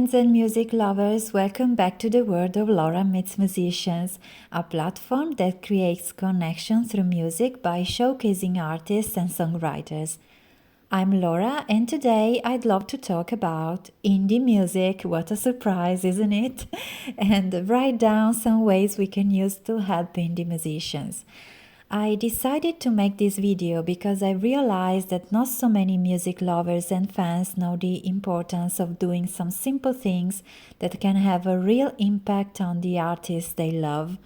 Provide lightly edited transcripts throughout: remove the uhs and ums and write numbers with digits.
friends and music lovers, welcome back to the world of Laura Meets Musicians, a platform that creates connection through music by showcasing artists and songwriters. I'm Laura, and today I'd love to talk about indie music. What a surprise, isn't it? And write down some ways we can use to help indie musicians. I decided to make this video because I realized that not so many music lovers and fans know the importance of doing some simple things that can have a real impact on the artists they love.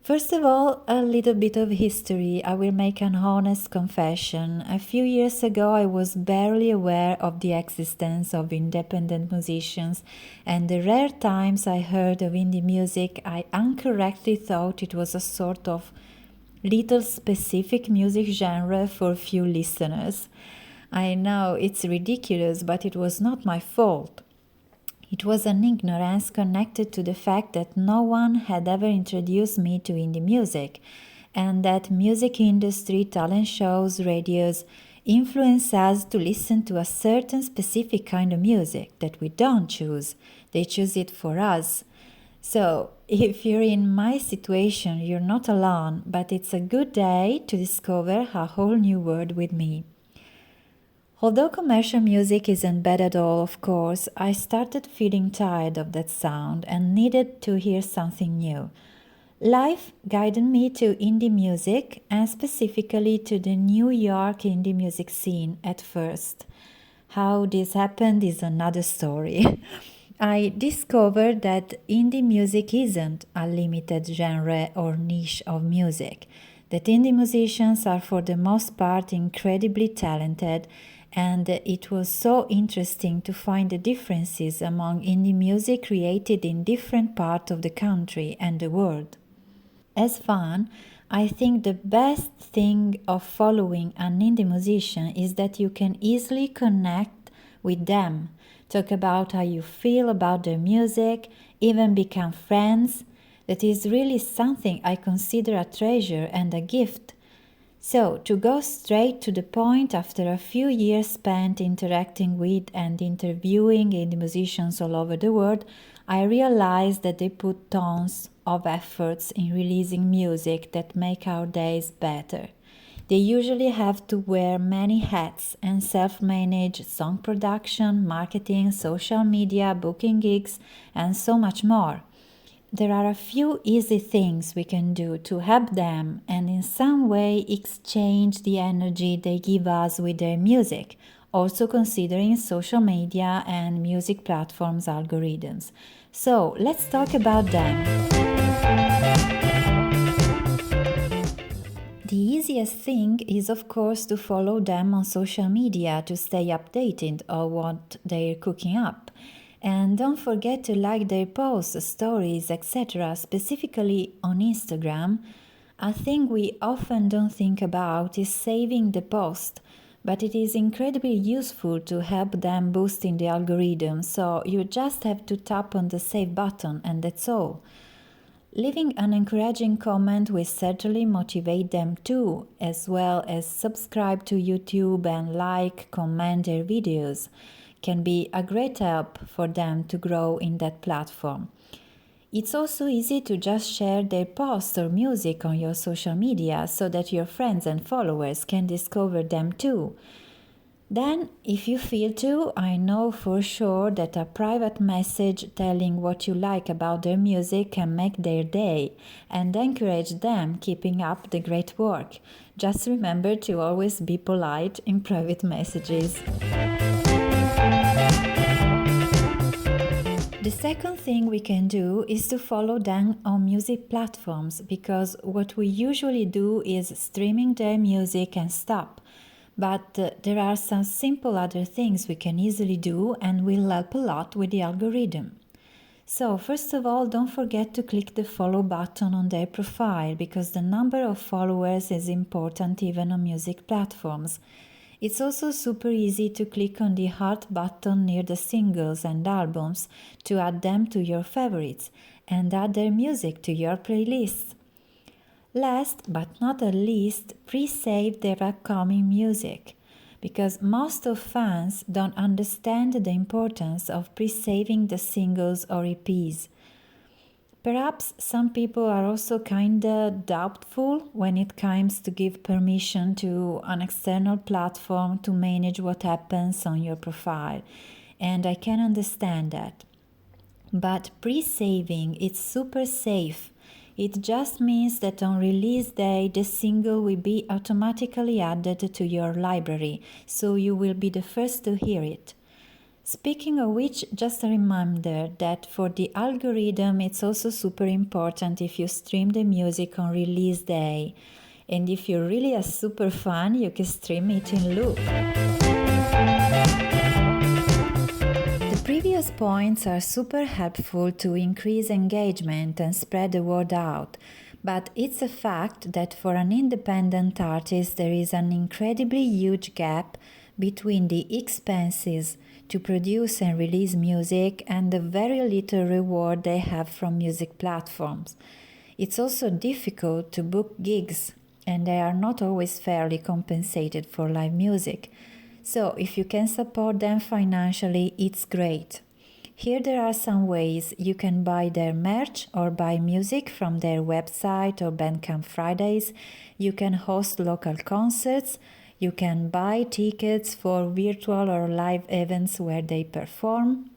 First of all, a little bit of history. I will make an honest confession. A few years ago, I was barely aware of the existence of independent musicians, and the rare times I heard of indie music, I incorrectly thought it was a sort of little specific music genre for few listeners. I know it's ridiculous, but it was not my fault. It was an ignorance connected to the fact that no one had ever introduced me to indie music, and that music industry, talent shows, radios influence us to listen to a certain specific kind of music that we don't choose. They choose it for us. So, if you're in my situation, you're not alone, but it's a good day to discover a whole new world with me. Although commercial music isn't bad at all, of course, I started feeling tired of that sound and needed to hear something new. Life guided me to indie music and specifically to the New York indie music scene at first. How this happened is another story. I discovered that indie music isn't a limited genre or niche of music, that indie musicians are for the most part incredibly talented, and it was so interesting to find the differences among indie music created in different parts of the country and the world. As fun, I think the best thing of following an indie musician is that you can easily connect with them, talk about how you feel about their music, even become friends. That is really something I consider a treasure and a gift. So, to go straight to the point, after a few years spent interacting with and interviewing indie musicians all over the world, I realized that they put tons of efforts in releasing music that make our days better. They usually have to wear many hats and self-manage song production, marketing, social media, booking gigs, and so much more. There are a few easy things we can do to help them and in some way exchange the energy they give us with their music, also considering social media and music platforms algorithms. So let's talk about them. The easiest thing is, of course, to follow them on social media to stay updated on what they're cooking up. And don't forget to like their posts, stories, etc., specifically on Instagram. A thing we often don't think about is saving the post, but it is incredibly useful to help them boost in the algorithm, so you just have to tap on the save button and that's all. Leaving an encouraging comment will certainly motivate them too, as well as subscribe to YouTube and like, comment their videos. Can be a great help for them to grow in that platform. It's also easy to just share their posts or music on your social media so that your friends and followers can discover them too. Then, if you feel to, I know for sure that a private message telling what you like about their music can make their day and encourage them keeping up the great work. Just remember to always be polite in private messages. The second thing we can do is to follow them on music platforms, because what we usually do is streaming their music and stop. But there are some simple other things we can easily do and will help a lot with the algorithm. So, first of all, don't forget to click the follow button on their profile, because the number of followers is important even on music platforms. It's also super easy to click on the heart button near the singles and albums to add them to your favorites and add their music to your playlists. Last but not least, pre-save their upcoming music. because most of fans don't understand the importance of pre-saving the singles or EPs. Perhaps some people are also kinda doubtful when it comes to give permission to an external platform to manage what happens on your profile, and I can understand that. But pre-saving is super safe. It just means that on release day the single will be automatically added to your library, so you will be the first to hear it. Speaking of which, just a reminder that for the algorithm it's also super important if you stream the music on release day. And if you're really a super fan, you can stream it in loop. The previous points are super helpful to increase engagement and spread the word out. But it's a fact that for an independent artist there is an incredibly huge gap between the expenses to produce and release music and the very little reward they have from music platforms. It's also difficult to book gigs, and they are not always fairly compensated for live music. So if you can support them financially, it's great. Here there are some ways you can buy their merch or buy music from their website or Bandcamp Fridays. You can host local concerts. You can buy tickets for virtual or live events where they perform.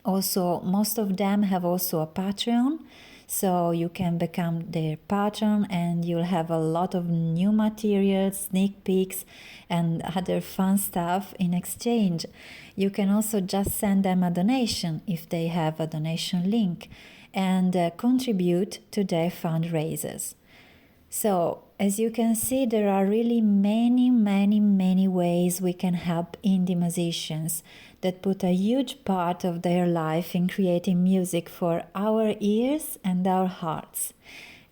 Also, most of them have also a Patreon, so you can become their patron and you'll have a lot of new materials, sneak peeks, and other fun stuff in exchange. You can also just send them a donation if they have a donation link and contribute to their fundraisers. So, as you can see, there are really many ways we can help indie musicians that put a huge part of their life in creating music for our ears and our hearts.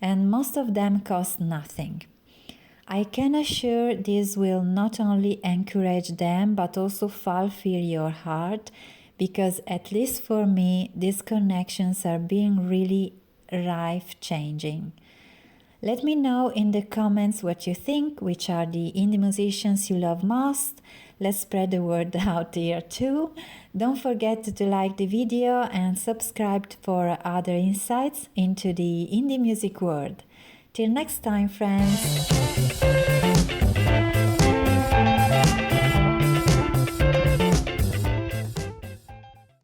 And most of them cost nothing. I can assure this will not only encourage them but also fulfill your heart, because at least for me, these connections are being really life-changing. Let me know in the comments what you think, which are the indie musicians you love most. Let's spread the word out here too. Don't forget to like the video and subscribe for other insights into the indie music world. Till next time, friends!